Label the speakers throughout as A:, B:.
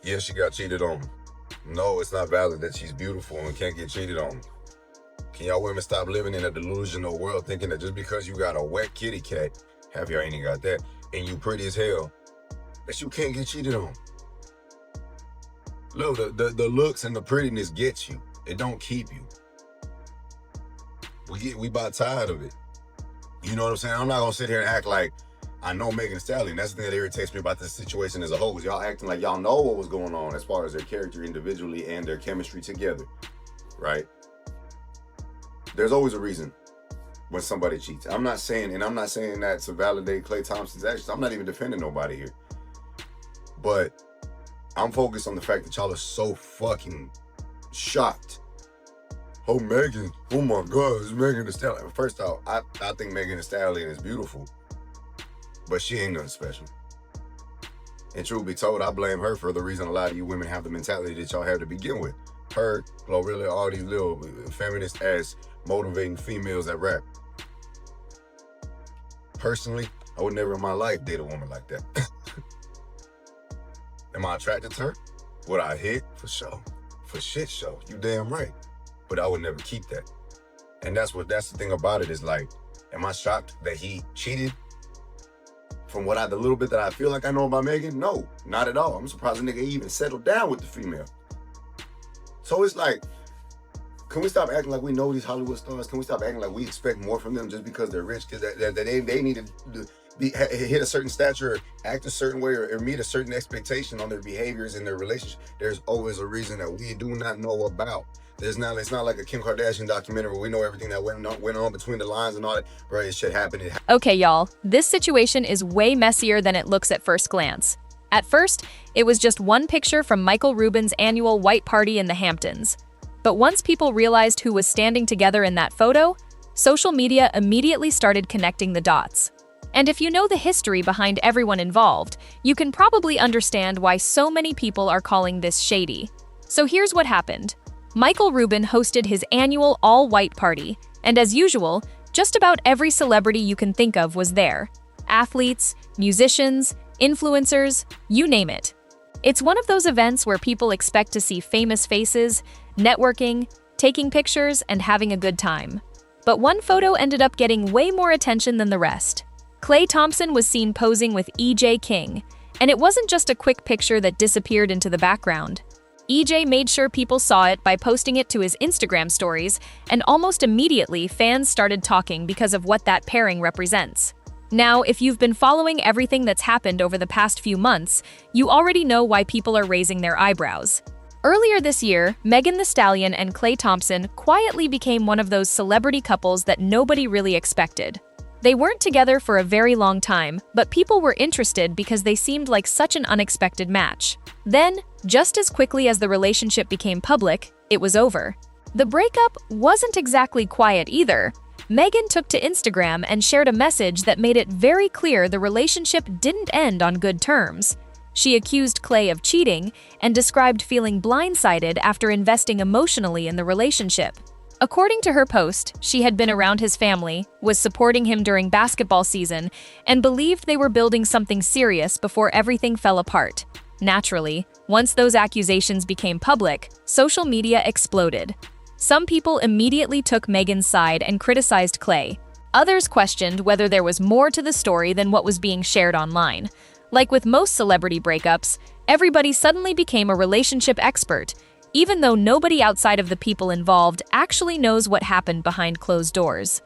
A: Yes, she got cheated on. No, it's not valid that she's beautiful and can't get cheated on. Can y'all women stop living in a delusional world thinking that just because you got a wet kitty cat, half y'all ain't even got that, and you pretty as hell, that you can't get cheated on? Look, the looks and the prettiness gets you. It don't keep you. We about tired of it. You know what I'm saying? I'm not gonna sit here and act like I know Megan Thee Stallion. That's the thing that irritates me about this situation as a whole. Is y'all acting like y'all know what was going on as far as their character individually and their chemistry together, right? There's always a reason when somebody cheats. I'm not saying that to validate Klay Thompson's actions. I'm not even defending nobody here. But I'm focused on the fact that y'all are so fucking shocked. Oh, Megan, oh my God, it's Megan Thee Stallion. First off, I think Megan Thee Stallion is beautiful, but she ain't nothing special. And truth be told, I blame her for the reason a lot of you women have the mentality that y'all have to begin with. Her, Glorilla, all these little feminist ass motivating females that rap. Personally, I would never in my life date a woman like that. Am I attracted to her? Would I hit? For sure. For shit show. You damn right. But I would never keep that. And that's the thing about it is like, am I shocked that he cheated? From the little bit that I feel like I know about Megan? No, not at all. I'm surprised a nigga even settled down with the female. So it's like, can we stop acting like we know these Hollywood stars? Can we stop acting like we expect more from them just because they're rich? Because they need to hit a certain stature, or act a certain way, or meet a certain expectation on their behaviors in their relationship. There's always a reason that we do not know about. It's not like a Kim Kardashian documentary where we know everything that went on between the lines and all that. Bro, it shit happened.
B: Okay, y'all, this situation is way messier than it looks at first glance. At first, it was just one picture from Michael Rubin's annual white party in the Hamptons. But once people realized who was standing together in that photo, social media immediately started connecting the dots. And if you know the history behind everyone involved, you can probably understand why so many people are calling this shady. So here's what happened. Michael Rubin hosted his annual all-white party, and as usual, just about every celebrity you can think of was there. Athletes, musicians, influencers, you name it. It's one of those events where people expect to see famous faces, networking, taking pictures, and having a good time. But one photo ended up getting way more attention than the rest. Klay Thompson was seen posing with EJ King, and it wasn't just a quick picture that disappeared into the background. EJ made sure people saw it by posting it to his Instagram stories, and almost immediately fans started talking because of what that pairing represents. Now, if you've been following everything that's happened over the past few months, you already know why people are raising their eyebrows. Earlier this year, Megan Thee Stallion and Klay Thompson quietly became one of those celebrity couples that nobody really expected. They weren't together for a very long time, but people were interested because they seemed like such an unexpected match. Then, just as quickly as the relationship became public, it was over. The breakup wasn't exactly quiet either. Megan took to Instagram and shared a message that made it very clear the relationship didn't end on good terms. She accused Klay of cheating and described feeling blindsided after investing emotionally in the relationship. According to her post, she had been around his family, was supporting him during basketball season, and believed they were building something serious before everything fell apart. Naturally, once those accusations became public, social media exploded. Some people immediately took Megan's side and criticized Klay. Others questioned whether there was more to the story than what was being shared online. Like with most celebrity breakups, everybody suddenly became a relationship expert, even though nobody outside of the people involved actually knows what happened behind closed doors.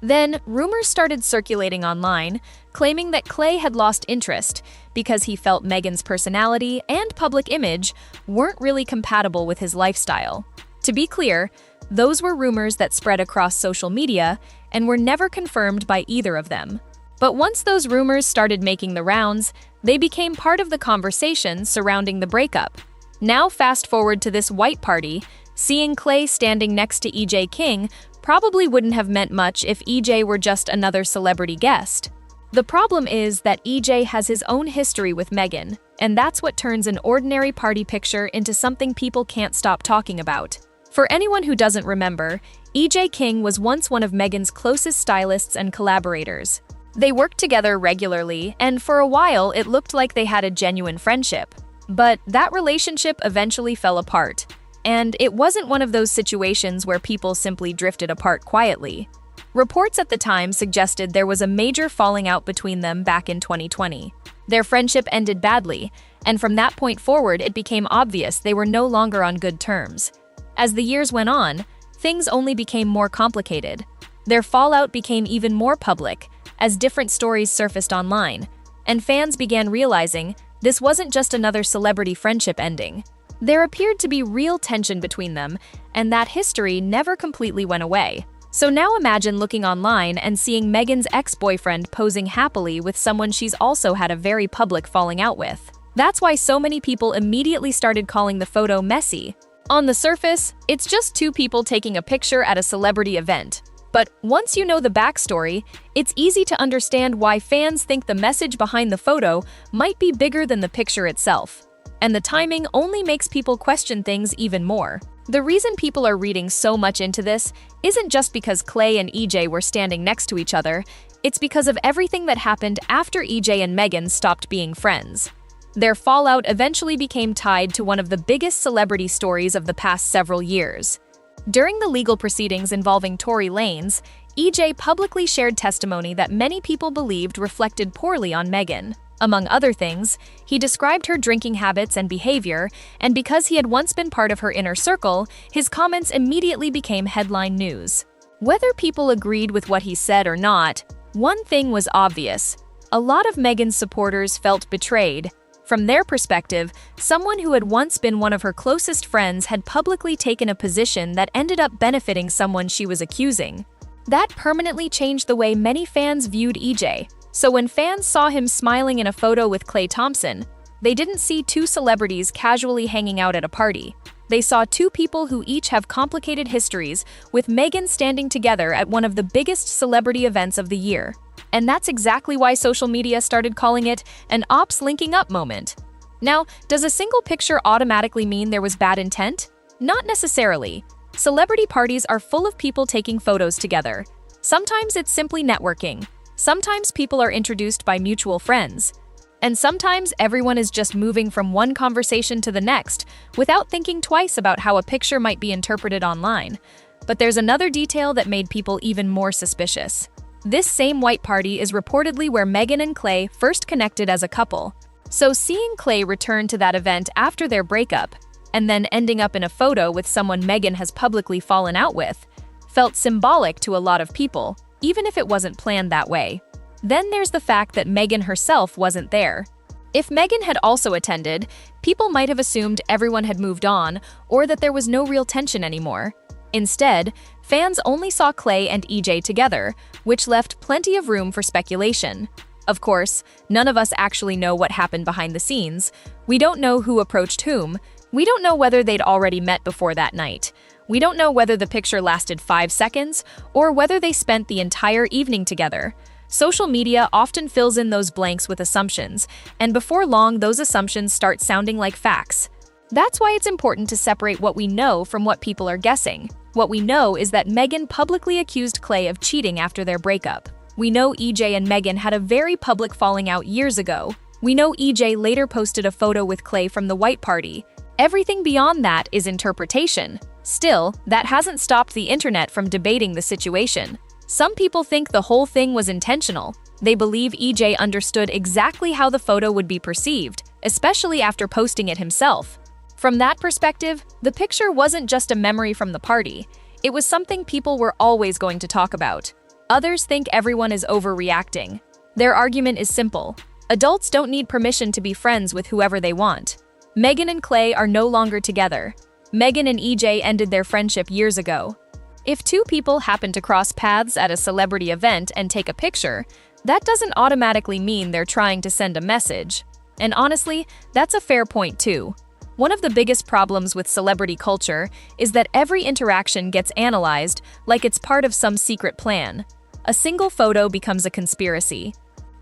B: Then, rumors started circulating online, claiming that Klay had lost interest because he felt Megan's personality and public image weren't really compatible with his lifestyle. To be clear, those were rumors that spread across social media and were never confirmed by either of them. But once those rumors started making the rounds, they became part of the conversation surrounding the breakup. Now fast forward to this white party, seeing Klay standing next to EJ King probably wouldn't have meant much if EJ were just another celebrity guest. The problem is that EJ has his own history with Megan, and that's what turns an ordinary party picture into something people can't stop talking about. For anyone who doesn't remember, EJ King was once one of Megan's closest stylists and collaborators. They worked together regularly, and for a while it looked like they had a genuine friendship. But that relationship eventually fell apart, and it wasn't one of those situations where people simply drifted apart quietly. Reports at the time suggested there was a major falling out between them back in 2020. Their friendship ended badly, and from that point forward it became obvious they were no longer on good terms. As the years went on, things only became more complicated. Their fallout became even more public, as different stories surfaced online, and fans began realizing this wasn't just another celebrity friendship ending. There appeared to be real tension between them, and that history never completely went away. So now imagine looking online and seeing Megan's ex-boyfriend posing happily with someone she's also had a very public falling out with. That's why so many people immediately started calling the photo messy. On the surface, it's just two people taking a picture at a celebrity event. But once you know the backstory, it's easy to understand why fans think the message behind the photo might be bigger than the picture itself. And the timing only makes people question things even more. The reason people are reading so much into this isn't just because Klay and EJ were standing next to each other, it's because of everything that happened after EJ and Megan stopped being friends. Their fallout eventually became tied to one of the biggest celebrity stories of the past several years. During the legal proceedings involving Tory Lanez, EJ publicly shared testimony that many people believed reflected poorly on Megan. Among other things, he described her drinking habits and behavior, and because he had once been part of her inner circle, his comments immediately became headline news. Whether people agreed with what he said or not, one thing was obvious. A lot of Megan's supporters felt betrayed. From their perspective, someone who had once been one of her closest friends had publicly taken a position that ended up benefiting someone she was accusing. That permanently changed the way many fans viewed EJ. So when fans saw him smiling in a photo with Klay Thompson, they didn't see two celebrities casually hanging out at a party. They saw two people who each have complicated histories, with Megan standing together at one of the biggest celebrity events of the year. And that's exactly why social media started calling it an ops linking up moment. Now, does a single picture automatically mean there was bad intent? Not necessarily. Celebrity parties are full of people taking photos together. Sometimes it's simply networking. Sometimes people are introduced by mutual friends. And sometimes everyone is just moving from one conversation to the next without thinking twice about how a picture might be interpreted online. But there's another detail that made people even more suspicious. This same white party is reportedly where Megan and Klay first connected as a couple. So seeing Klay return to that event after their breakup, and then ending up in a photo with someone Megan has publicly fallen out with, felt symbolic to a lot of people, even if it wasn't planned that way. Then there's the fact that Megan herself wasn't there. If Megan had also attended, people might have assumed everyone had moved on or that there was no real tension anymore. Instead, fans only saw Klay and EJ together, which left plenty of room for speculation. Of course, none of us actually know what happened behind the scenes. We don't know who approached whom. We don't know whether they'd already met before that night. We don't know whether the picture lasted 5 seconds or whether they spent the entire evening together. Social media often fills in those blanks with assumptions, and before long, those assumptions start sounding like facts. That's why it's important to separate what we know from what people are guessing. What we know is that Megan publicly accused Klay of cheating after their breakup. We know EJ and Megan had a very public falling out years ago. We know EJ later posted a photo with Klay from the white party. Everything beyond that is interpretation. Still, that hasn't stopped the internet from debating the situation. Some people think the whole thing was intentional. They believe EJ understood exactly how the photo would be perceived, especially after posting it himself. From that perspective, the picture wasn't just a memory from the party. It was something people were always going to talk about. Others think everyone is overreacting. Their argument is simple. Adults don't need permission to be friends with whoever they want. Megan and Klay are no longer together. Megan and EJ ended their friendship years ago. If two people happen to cross paths at a celebrity event and take a picture, that doesn't automatically mean they're trying to send a message. And honestly, that's a fair point too. One of the biggest problems with celebrity culture is that every interaction gets analyzed like it's part of some secret plan. A single photo becomes a conspiracy.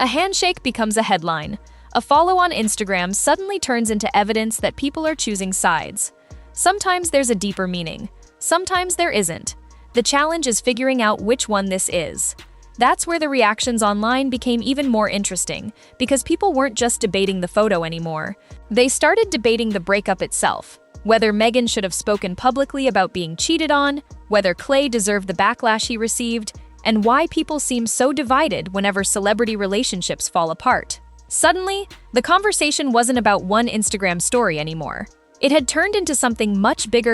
B: A handshake becomes a headline. A follow on Instagram suddenly turns into evidence that people are choosing sides. Sometimes there's a deeper meaning. Sometimes there isn't. The challenge is figuring out which one this is. That's where the reactions online became even more interesting, because people weren't just debating the photo anymore. They started debating the breakup itself, whether Megan should have spoken publicly about being cheated on, whether Klay deserved the backlash he received, and why people seem so divided whenever celebrity relationships fall apart. Suddenly, the conversation wasn't about one Instagram story anymore. It had turned into something much bigger.